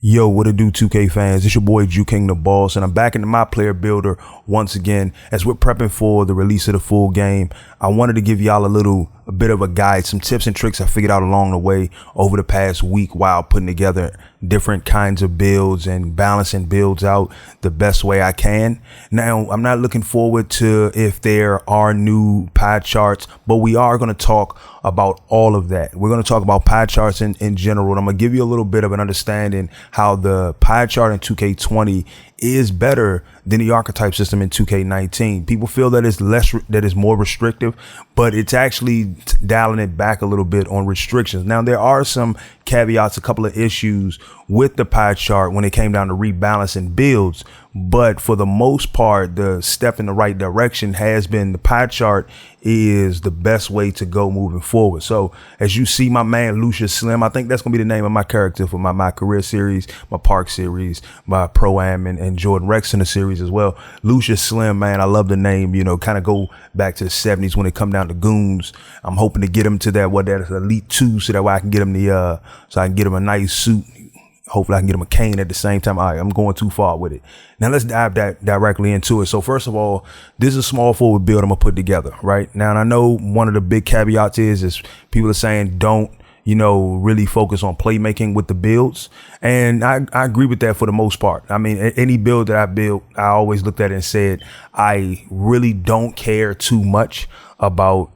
Yo, what it do, 2K fans? It's your boy JuKIng the Boss, and I'm back into my player builder once again. As we're prepping for the release of the full game, I wanted to give y'all a bit of a guide, some tips and tricks I figured out along the way over the past week while putting together different kinds of builds and balancing builds out the best way I can. Now, I'm not looking forward to if there are new pie charts, but we are going to talk about all of that. We're going to talk about pie charts in general, and I'm going to give you a little bit of an understanding how the pie chart in 2K20 is better than the archetype system in 2K19. People feel that it's more restrictive, but it's actually dialing it back a little bit on restrictions. Now, there are some caveats, a couple of issues with the pie chart when it came down to rebalancing builds, but for the most part, the step in the right direction has been the pie chart is the best way to go moving forward. So as you see my man Lucius Slim, I think that's gonna be the name of my character for my career series, my park series, my pro-am and Jordan Rex in the series as well. Lucius Slim, man, I love the name, you know, kind of go back to the 70s when it come down to goons. I'm hoping to get him to that Elite 2 so that way I can get him so I can get him a nice suit. Hopefully I can get him a cane at the same time. All right, I'm going too far with it. Now let's dive directly into it. So first of all, this is a small forward build I'm gonna put together right now. And I know one of the big caveats is people are saying don't, really focus on playmaking with the builds. And I agree with that for the most part. I mean, any build that I built, I always looked at it and said, I really don't care too much about,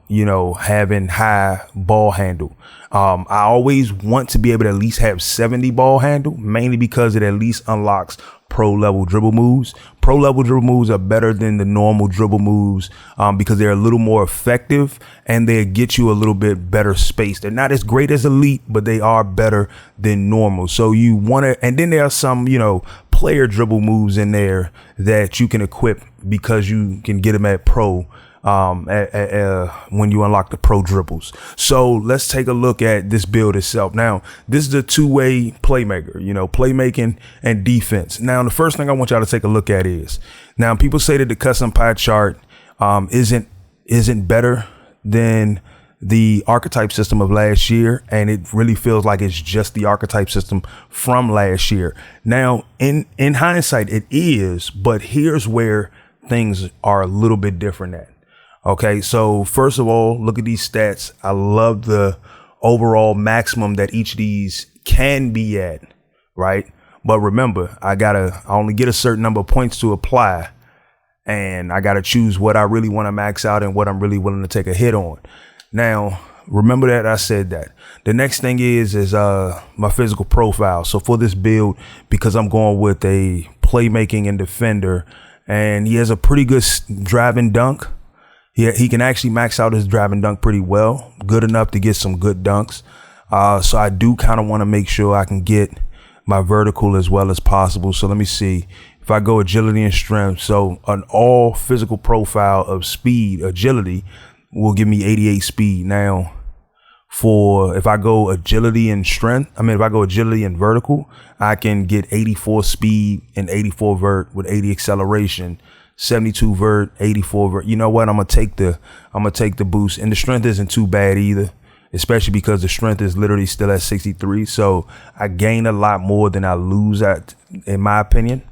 having high ball handle. I always want to be able to at least have 70 ball handle, mainly because it at least unlocks pro level dribble moves. Pro level dribble moves are better than the normal dribble moves because they're a little more effective and they get you a little bit better space. They're not as great as elite, but they are better than normal. So you want to, and then there are some, player dribble moves in there that you can equip because you can get them at pro. When you unlock the pro dribbles. So let's take a look at this build itself. Now, this is a two-way playmaker, playmaking and defense. Now, the first thing I want y'all to take a look at is, now people say that the custom pie chart isn't better than the archetype system of last year, and it really feels like it's just the archetype system from last year. Now, in hindsight, it is, but here's where things are a little bit different at. Okay, so first of all, look at these stats. I love the overall maximum that each of these can be at, right? But remember, I only get a certain number of points to apply, and I gotta choose what I really want to max out and what I'm really willing to take a hit on. Now, remember that I said that. The next thing is my physical profile. So for this build, because I'm going with a playmaking and defender, and he has a pretty good drive and dunk. He can actually max out his drive and dunk pretty well, good enough to get some good dunks. So I do kind of want to make sure I can get my vertical as well as possible. So let me see if I go agility and strength. So an all physical profile of speed, agility will give me 88 speed. Now, if I go agility and strength, if I go agility and vertical, I can get 84 speed and 84 vert with 80 acceleration. 72 vert, 84 vert. You know what? I'm gonna take the boost, and the strength isn't too bad either, especially because the strength is literally still at 63. So I gain a lot more than I lose in my opinion.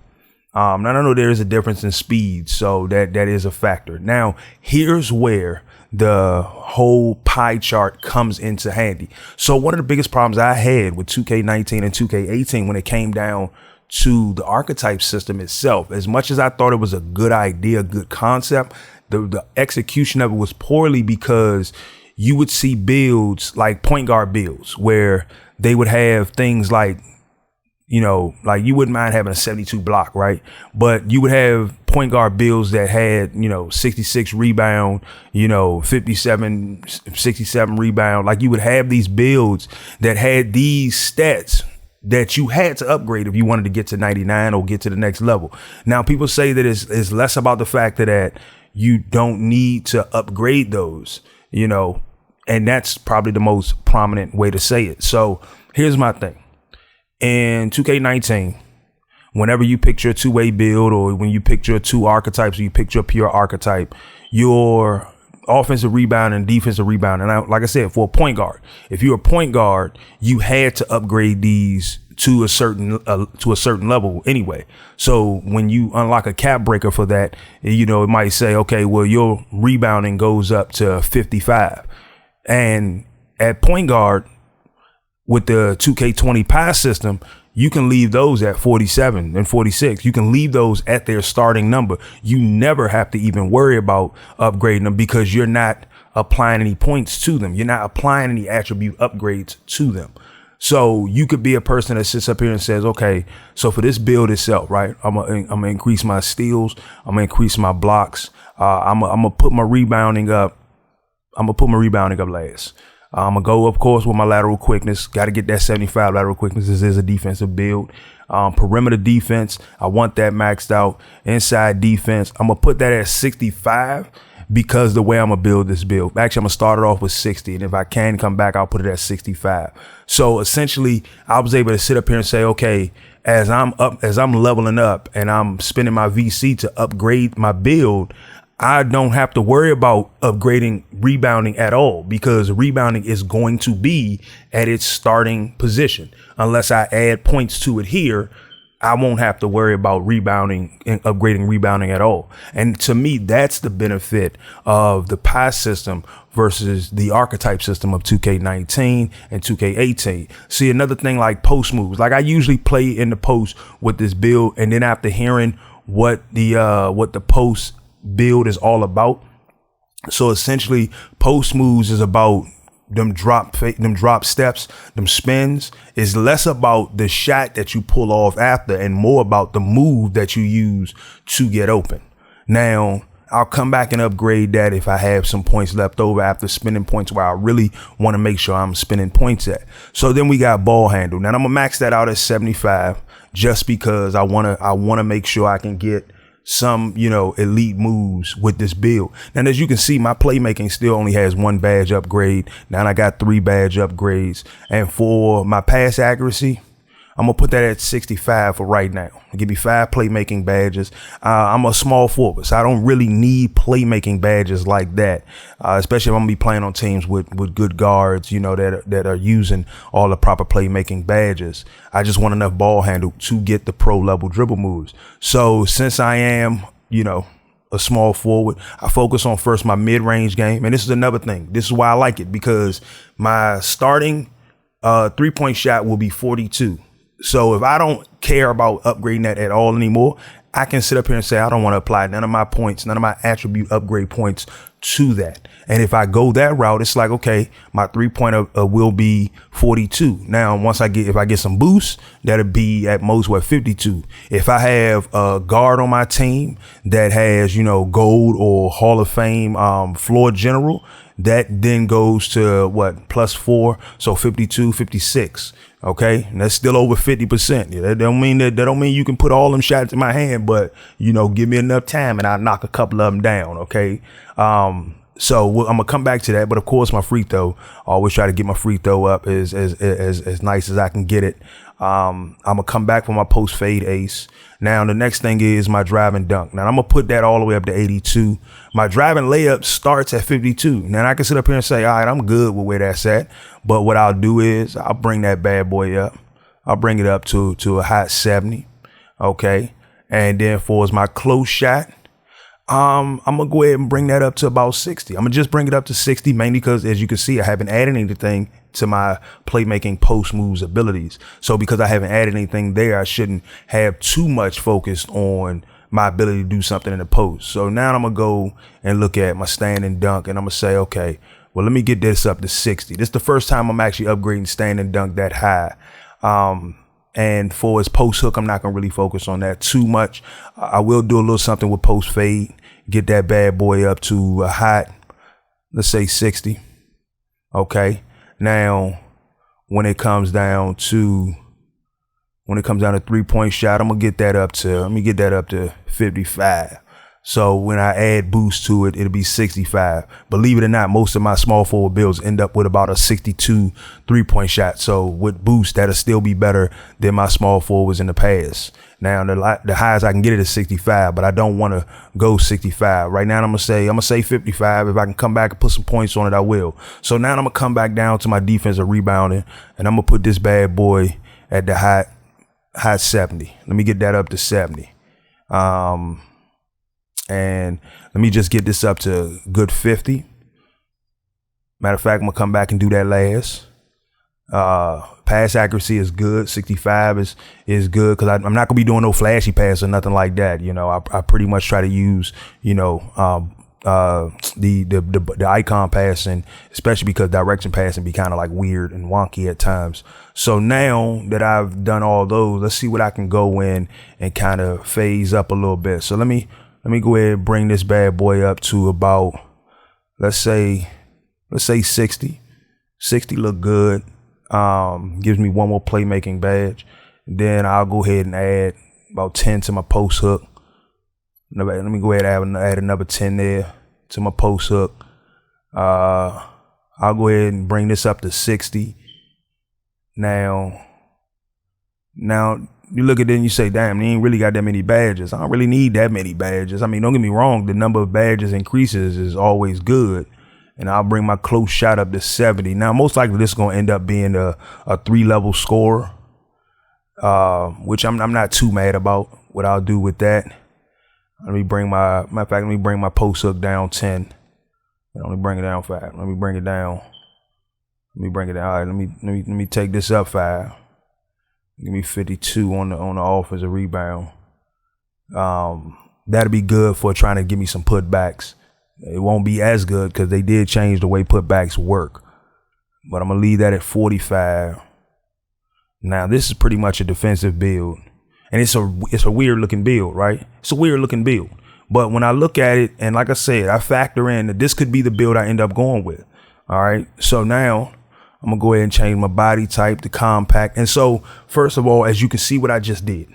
Now I know there is a difference in speed, so that is a factor. Now here's where the whole pie chart comes into handy. So one of the biggest problems I had with 2K19 and 2K18 when it came down to the archetype system itself, as much as I thought it was a good idea, good concept, the execution of it was poorly, because you would see builds like point guard builds where they would have things like, like you wouldn't mind having a 72 block, right? But you would have point guard builds that had, 66 rebound, 57, 67 rebound. Like you would have these builds that had these stats that you had to upgrade if you wanted to get to 99 or get to the next level. Now, people say that it's less about the fact that you don't need to upgrade those, and that's probably the most prominent way to say it. So here's my thing. In 2K19, whenever you picture a two-way build, or when you picture two archetypes, or you picture a pure archetype, your offensive rebound and defensive rebound. And like I said, for a point guard, if you're a point guard, you had to upgrade these to a certain level anyway. So when you unlock a cap breaker for that, you know, it might say, okay, well, your rebounding goes up to 55. And at point guard with the 2K20 pass system, you can leave those at 47 and 46. You can leave those at their starting number. You never have to even worry about upgrading them because you're not applying any points to them. You're not applying any attribute upgrades to them. So you could be a person that sits up here and says, okay, so for this build itself, right, I'm gonna increase my steals. I'm gonna increase my blocks. I'm gonna put my rebounding up. I'm gonna put my rebounding up last. I'm gonna go, of course, with my lateral quickness. Got to get that 75 lateral quickness. This is a defensive build. Perimeter defense, I want that maxed out. Inside defense, I'm gonna put that at 65 because the way I'm gonna build this build. Actually, I'm gonna start it off with 60, and if I can come back, I'll put it at 65. So essentially, I was able to sit up here and say, okay, as I'm leveling up and I'm spending my VC to upgrade my build, I don't have to worry about upgrading rebounding at all because rebounding is going to be at its starting position. Unless I add points to it here, I won't have to worry about rebounding and upgrading rebounding at all. And to me, that's the benefit of the pass system versus the archetype system of 2K19 and 2K18. See, another thing like post moves, like I usually play in the post with this build, and then after hearing what the post build is all about. So essentially, post moves is about them drop steps, them spins. Is less about the shot that you pull off after and more about the move that you use to get open. Now, I'll come back and upgrade that if I have some points left over after spending points where I really want to make sure I'm spending points at. So then we got ball handle. Now I'm gonna max that out at 75 just because I wanna make sure I can get some, you know, elite moves with this build. Now, as you can see, my playmaking still only has 1 badge upgrade. Now I got 3 badge upgrades. And for my pass accuracy, I'm gonna put that at 65 for right now. I'll give me 5 playmaking badges. I'm a small forward, so I don't really need playmaking badges like that, especially if I'm gonna be playing on teams with good guards, you know, that are using all the proper playmaking badges. I just want enough ball handle to get the pro level dribble moves. So since I am, you know, a small forward, I focus on first my mid-range game. And this is another thing. This is why I like it, because my starting 3-point shot will be 42. So if I don't care about upgrading that at all anymore, I can sit up here and say, I don't want to apply none of my points, none of my attribute upgrade points to that. And if I go that route, it's like, okay, my 3-pointer will be 42. Now, if I get some boosts, that'll be at most 52. If I have a guard on my team that has, you know, gold or Hall of Fame floor general, that then goes to +4, so 52, 56. Okay, and that's still over 50%. Yeah, that don't mean you can put all them shots in my hand, but you know, give me enough time and I'll knock a couple of them down. Okay, so I'm gonna come back to that, but of course my free throw, I always try to get my free throw up as nice as I can get it. I'm gonna come back for my post fade ace. Now the next thing is my drive and dunk. Now I'm gonna put that all the way up to 82. My driving layup starts at 52. Now I can sit up here and say, all right, I'm good with where that's at. But what I'll do is I'll bring that bad boy up. I'll bring it up to a hot 70. Okay. And then for my close shot, I'm gonna go ahead and bring that up to about 60. I'm gonna just bring it up to 60, mainly because, as you can see, I haven't added anything to my playmaking post moves abilities. So because I haven't added anything there, I shouldn't have too much focus on my ability to do something in the post. So now I'm gonna go and look at my stand and dunk, and I'm gonna say, okay, well, let me get this up to 60. This is the first time I'm actually upgrading stand and dunk that high. And for his post hook, I'm not gonna really focus on that too much. I will do a little something with post fade, get that bad boy up to a hot, let's say 60. Okay. Now, when it comes down to 3-point shot, let me get that up to 55. So when I add boost to it, it'll be 65. Believe it or not, most of my small forward builds end up with about a 62 3-point shot. So with boost, that'll still be better than my small forwards in the past. Now the highest I can get it is 65, but I don't want to go 65. Right now I'm gonna say 55. If I can come back and put some points on it, I will. So now I'm gonna come back down to my defensive rebounding, and I'm gonna put this bad boy at the high 70. Let me get that up to 70. And let me just get this up to good 50. Matter of fact, I'm gonna come back and do that last. Pass accuracy is good. 65 is good because I'm not gonna be doing no flashy pass or nothing like that. You know, I pretty much try to use, you know, the icon passing, especially because direction passing be kind of like weird and wonky at times. So now that I've done all those, let's see what I can go in and kind of phase up a little bit. So let me go ahead and bring this bad boy up to about, let's say 60. 60 look good. Gives me one more playmaking badge. Then I'll go ahead and add about 10 to my post hook. Let me go ahead and add another 10 there to my post hook. I'll go ahead and bring this up to 60. Now you look at it and you say, damn, they ain't really got that many badges. I don't really need that many badges. I mean, don't get me wrong. The number of badges increases is always good. And I'll bring my close shot up to 70. Now, most likely this is going to end up being a 3-level score, which I'm not too mad about what I'll do with that. Let me bring my post hook down 10. Let me bring it down 5. Let me bring it down. All right, let me take this up 5. Give me 52 on the offensive rebound. That'll be good for trying to give me some putbacks. It won't be as good because they did change the way putbacks work. But I'm going to leave that at 45. Now, this is pretty much a defensive build. And it's a weird looking build, right? It's a weird looking build. But when I look at it, and like I said, I factor in that this could be the build I end up going with. All right. So now I'm going to go ahead and change my body type to compact. And so, first of all, as you can see what I just did,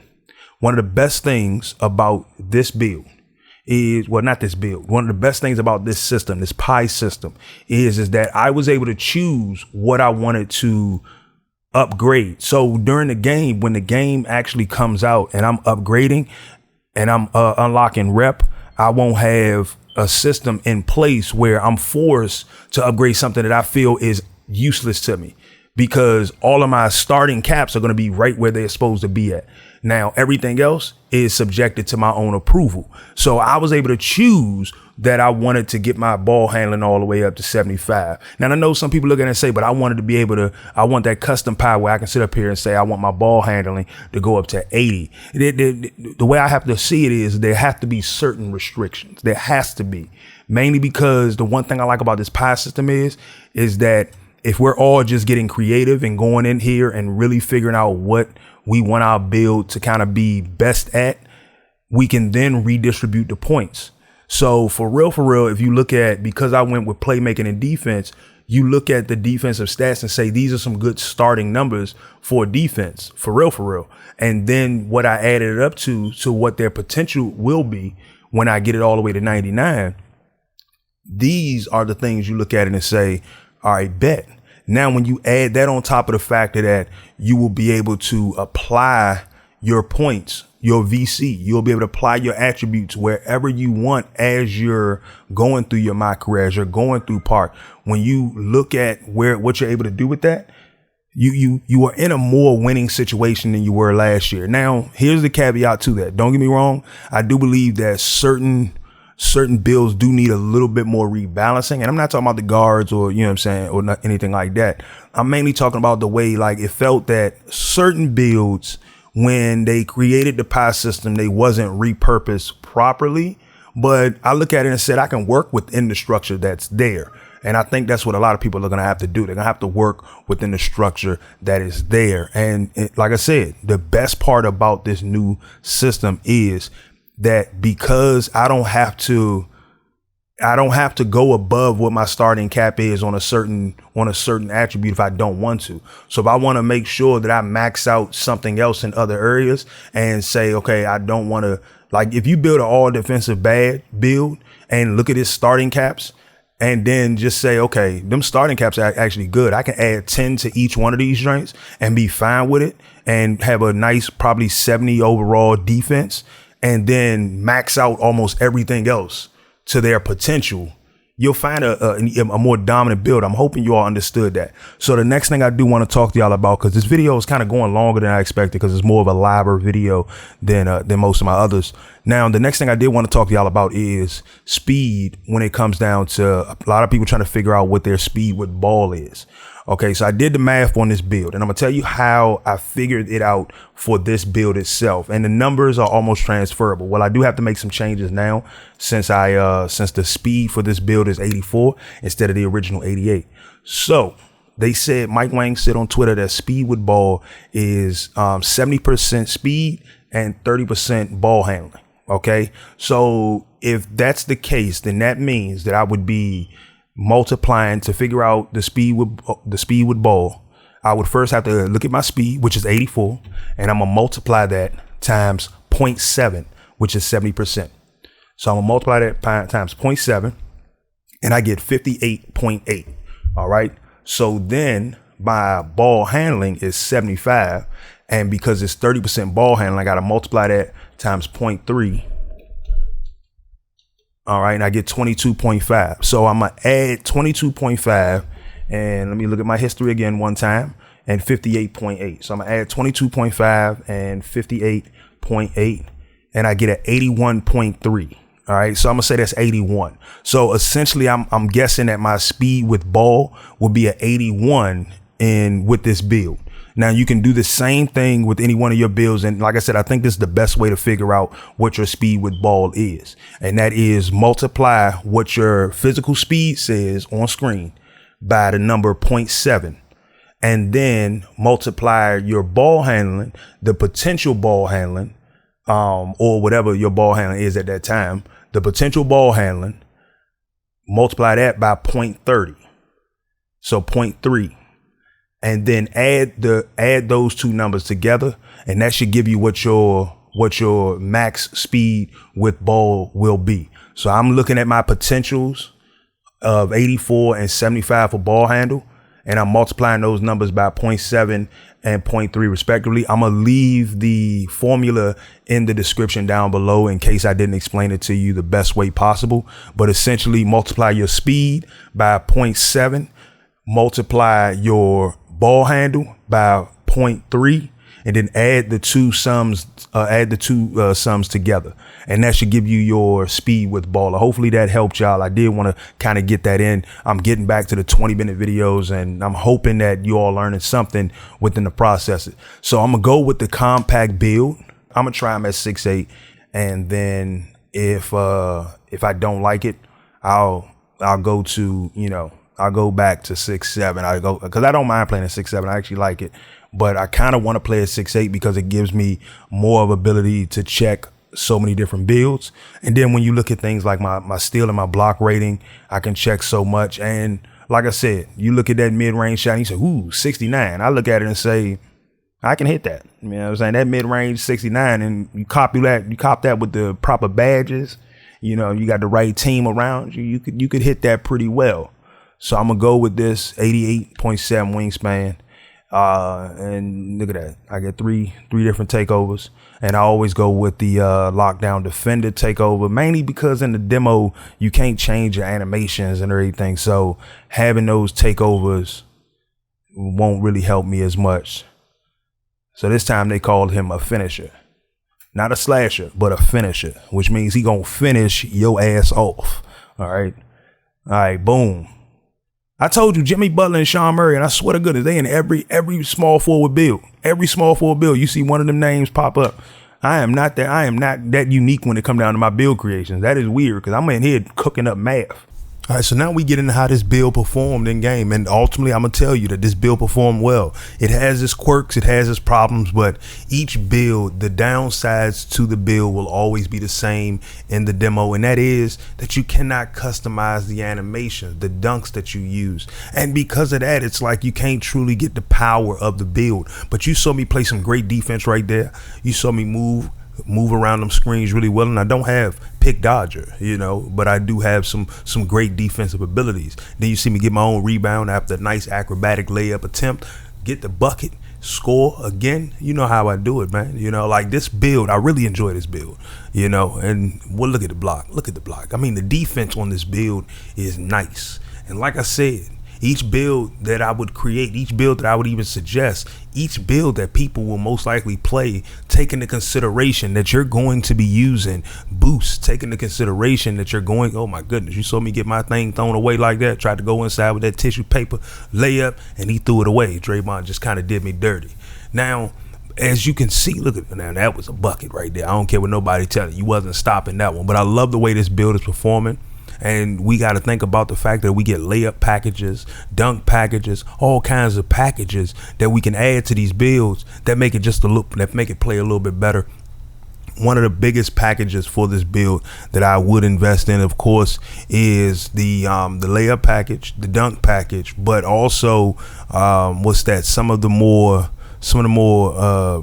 one of the best things about this build is, well, not this build. One of the best things about this system, this Pi system, is that I was able to choose what I wanted to upgrade. So during the game, when the game actually comes out and I'm upgrading and I'm unlocking rep, I won't have a system in place where I'm forced to upgrade something that I feel is useless to me, because all of my starting caps are going to be right where they're supposed to be at. Now, everything else is subjected to my own approval. So I was able to choose that I wanted to get my ball handling all the way up to 75. Now, I know some people look at it and say, but I wanted to be able to, I want that custom Pi where I can sit up here and say, I want my ball handling to go up to 80. The way I have to see it is there have to be certain restrictions. There has to be, mainly because the one thing I like about this Pi system is that if we're all just getting creative and going in here and really figuring out what we want our build to kind of be best at, we can then redistribute the points. So for real, if you look at, because I went with playmaking and defense, you look at the defensive stats and say, these are some good starting numbers for defense, for real. And then what I added it up to what their potential will be when I get it all the way to 99. These are the things you look at it and say, all right, bet. Now, when you add that on top of the fact that you will be able to apply your points, your VC, you'll be able to apply your attributes wherever you want as you're going through your My Career, as you're going through Park. When you look at what you're able to do with that, you are in a more winning situation than you were last year. Now, here's the caveat to that. Don't get me wrong. I do believe that certain builds do need a little bit more rebalancing. And I'm not talking about the guards or, you know what I'm saying, or not anything like that. I'm mainly talking about the way, like, it felt that certain builds, when they created the Pi system, they wasn't repurposed properly. But I look at it and said, I can work within the structure that's there. And I think that's what a lot of people are going to have to do. They're going to have to work within the structure that is there. And like I said, the best part about this new system is that because I don't have to go above what my starting cap is on a certain attribute if I don't want to. So if I want to make sure that I max out something else in other areas and say, okay, I don't want to, like, if you build an all defensive bad build and look at its starting caps and then just say, okay, them starting caps are actually good. I can add 10 to each one of these joints and be fine with it and have a nice, probably 70 overall defense, and then max out almost everything else to their potential. you'll find a more dominant build. I'm hoping you all understood that. So the next thing I do want to talk to y'all about, because this video is kind of going longer than I expected, because it's more of a live video than most of my others. Now, the next thing I did want to talk to y'all about is speed when it comes down to a lot of people trying to figure out what their speed with ball is. Okay, so I did the math on this build, and I'm gonna tell you how I figured it out for this build itself. And the numbers are almost transferable. Well, I do have to make some changes now since since the speed for this build is 84 instead of the original 88. So they said, Mike Wang said on Twitter that speed with ball is 70% speed and 30% ball handling. Okay, so if that's the case, then that means that I would be multiplying to figure out the speed with ball. I would first have to look at my speed, which is 84, and I'm gonna multiply that times 0.7, which is 70%. So I'm gonna multiply that times 0.7, and I get 58.8. All right. So then my ball handling is 75, and because it's 30% ball handling, I gotta multiply that times 0.3. All right, and I get 22.5. So I'm gonna add 22.5, and let me look at my history again one time, and 58.8. So I'm gonna add 22.5 and 58.8, and I get an 81.3. All right, so I'm gonna say that's 81. So essentially, I'm guessing that my speed with ball will be an 81 with this build. Now you can do the same thing with any one of your builds. And like I said, I think this is the best way to figure out what your speed with ball is. And that is multiply what your physical speed says on screen by the number 0.7. And then multiply your ball handling, the potential ball handling, or whatever your ball handling is at that time, the potential ball handling, multiply that by 0.30. So 0.3. And then add those two numbers together, and that should give you what your max speed with ball will be. So I'm looking at my potentials of 84 and 75 for ball handle, and I'm multiplying those numbers by 0.7 and 0.3 respectively. I'm gonna leave the formula in the description down below in case I didn't explain it to you the best way possible. But essentially, multiply your speed by 0.7, multiply your ball handle by 0.3, and then add the two sums together, and that should give you your speed with ball. Hopefully that helped y'all. I did want to kind of get that in. I'm getting back to the 20-minute videos, and I'm hoping that you all learning something within the process. So I'm gonna go with the compact build. I'm gonna try them at 6.8, and then if I don't like it, I'll go to, I'll go back to 6.7. I go because I don't mind playing at 6.7. I actually like it, but I kind of want to play at 6.8 because it gives me more of ability to check so many different builds. And then when you look at things like my steal and my block rating, I can check so much. And like I said, you look at that mid-range shot and you say, ooh, 69. I look at it and say, I can hit that. You know what I'm saying? That mid-range 69, and you cop that with the proper badges. You got the right team around you. You could hit that pretty well. So I'm gonna go with this 88.7 wingspan, and look at that. I get three different takeovers, and I always go with the lockdown defender takeover, mainly because in the demo you can't change your animations and everything. So having those takeovers won't really help me as much. So this time they called him a finisher, not a slasher, but a finisher, which means he gonna finish your ass off. All right, boom. I told you, Jimmy Butler and Sean Murray, and I swear to goodness, they in every small forward build. Every small forward build, you see one of them names pop up. I am not that unique when it come down to my build creations. That is weird because I'm in here cooking up math. All right, so now we get into how this build performed in game, and ultimately I'm gonna tell you that this build performed well. It has its quirks, it has its problems, but each build, the downsides to the build will always be the same in the demo, and that is that you cannot customize the animations, the dunks that you use, and because of that, it's like you can't truly get the power of the build. But you saw me play some great defense right there. You saw me move around them screens really well, and I don't have pick dodger, but I do have some great defensive abilities. Then you see me get my own rebound after a nice acrobatic layup attempt, get the bucket, score again, you know how I do it, man. You know, like this build, I really enjoy this build, you know, and well, look at the block. Look at the block. I mean, the defense on this build is nice. And like I said, each build that I would create, each build that I would even suggest, each build that people will most likely play, take into consideration that you're going to be using boosts, take into consideration that you're going, oh my goodness, you saw me get my thing thrown away like that, tried to go inside with that tissue paper layup, and he threw it away. Draymond just kind of did me dirty. Now, as you can see, look at now, that was a bucket right there. I don't care what nobody telling you, wasn't stopping that one. But I love the way this build is performing. And we got to think about the fact that we get layup packages, dunk packages, all kinds of packages that we can add to these builds that make it just a look, that make it play a little bit better. One of the biggest packages for this build that I would invest in, of course, is the layup package, the dunk package, but also some of the more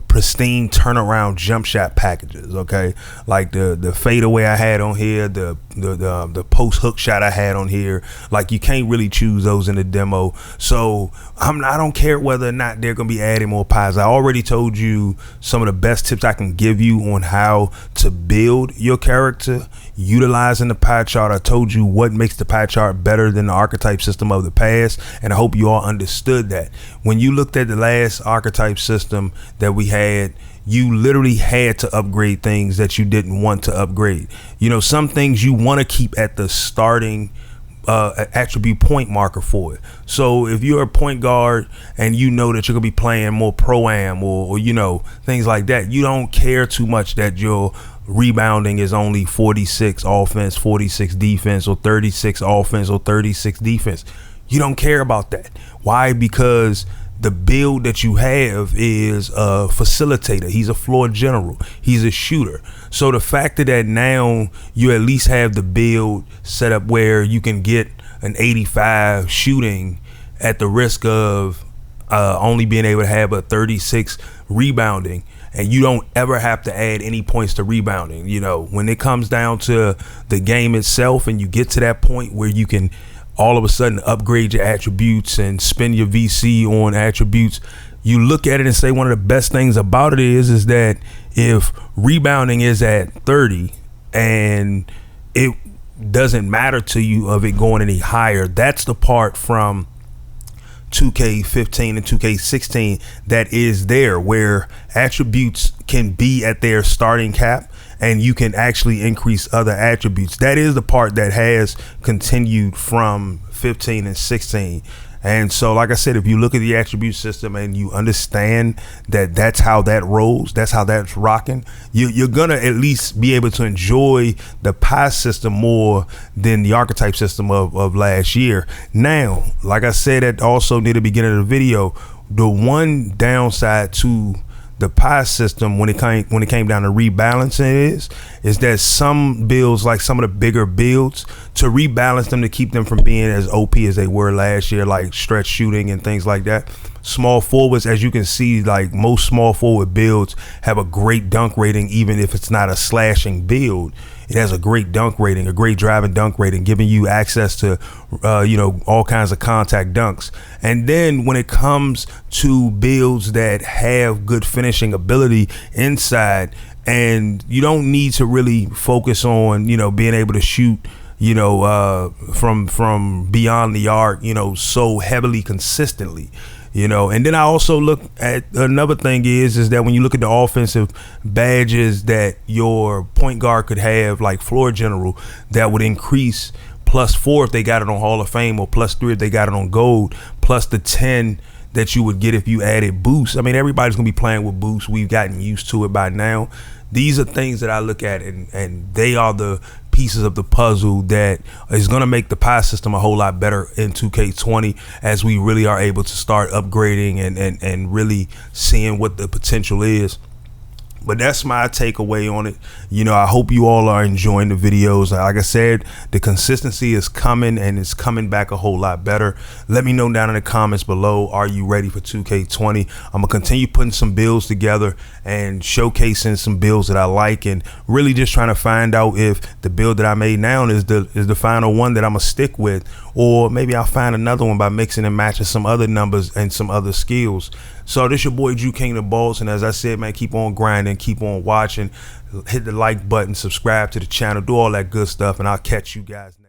pristine turnaround jump shot packages. Okay, like the fadeaway I had on here, the post hook shot I had on here. Like, you can't really choose those in the demo, so I don't care whether or not they're gonna be adding more pies. I already told you some of the best tips I can give you on how to build your character utilizing the pie chart. I told you what makes the pie chart better than the archetype system of the past, and I hope you all understood that. When you looked at the last archetype system that we had, you literally had to upgrade things that you didn't want to upgrade. You know, some things you want to keep at the starting attribute point marker for it. So if you're a point guard and you know that you're gonna be playing more pro-am or you know, things like that, you don't care too much that your rebounding is only 46 offense, 46 defense, or 36 offense or 36 defense. You don't care about that. Why? Because the build that you have is a facilitator. He's a floor general. He's a shooter. So the fact that now you at least have the build set up where you can get an 85 shooting at the risk of only being able to have a 36 rebounding, and you don't ever have to add any points to rebounding. You know, when it comes down to the game itself and you get to that point where you can all of a sudden upgrade your attributes and spend your VC on attributes, you look at it and say one of the best things about it is that if rebounding is at 30 and it doesn't matter to you of it going any higher, that's the part from 2K15 and 2K16 that is there, where attributes can be at their starting cap and you can actually increase other attributes. That is the part that has continued from 15 and 16. And so, like I said, if you look at the attribute system and you understand that that's how that rolls, that's how that's rocking, you're gonna at least be able to enjoy the pie system more than the archetype system of last year. Now, like I said also near the beginning of the video, the one downside to the pie system when it came down to rebalancing is that some builds, like some of the bigger builds, to rebalance them to keep them from being as OP as they were last year, like stretch shooting and things like that. Small forwards, as you can see, like most small forward builds have a great dunk rating, even if it's not a slashing build. It has a great dunk rating, a great drive and dunk rating, giving you access to, all kinds of contact dunks. And then when it comes to builds that have good finishing ability inside, and you don't need to really focus on, being able to shoot, from beyond the arc, so heavily consistently. And then I also look at another thing is that when you look at the offensive badges that your point guard could have, like floor general, that would increase +4 if they got it on Hall of Fame, or +3 if they got it on gold, plus the 10 that you would get if you added boosts. I mean, everybody's gonna be playing with boosts. We've gotten used to it by now. These are things that I look at, and they are the pieces of the puzzle that is going to make the pie system a whole lot better in 2K20 as we really are able to start upgrading and really seeing what the potential is. But that's my takeaway on it. You know, I hope you all are enjoying the videos. Like I said, the consistency is coming, and it's coming back a whole lot better. Let me know down in the comments below, are you ready for 2K20? I'm gonna continue putting some builds together and showcasing some builds that I like, and really just trying to find out if the build that I made now is the final one that I'm gonna stick with, or maybe I'll find another one by mixing and matching some other numbers and some other skills. So this your boy JuKIng the Boss, and as I said, man, keep on grinding, keep on watching, hit the like button, subscribe to the channel, do all that good stuff, and I'll catch you guys next.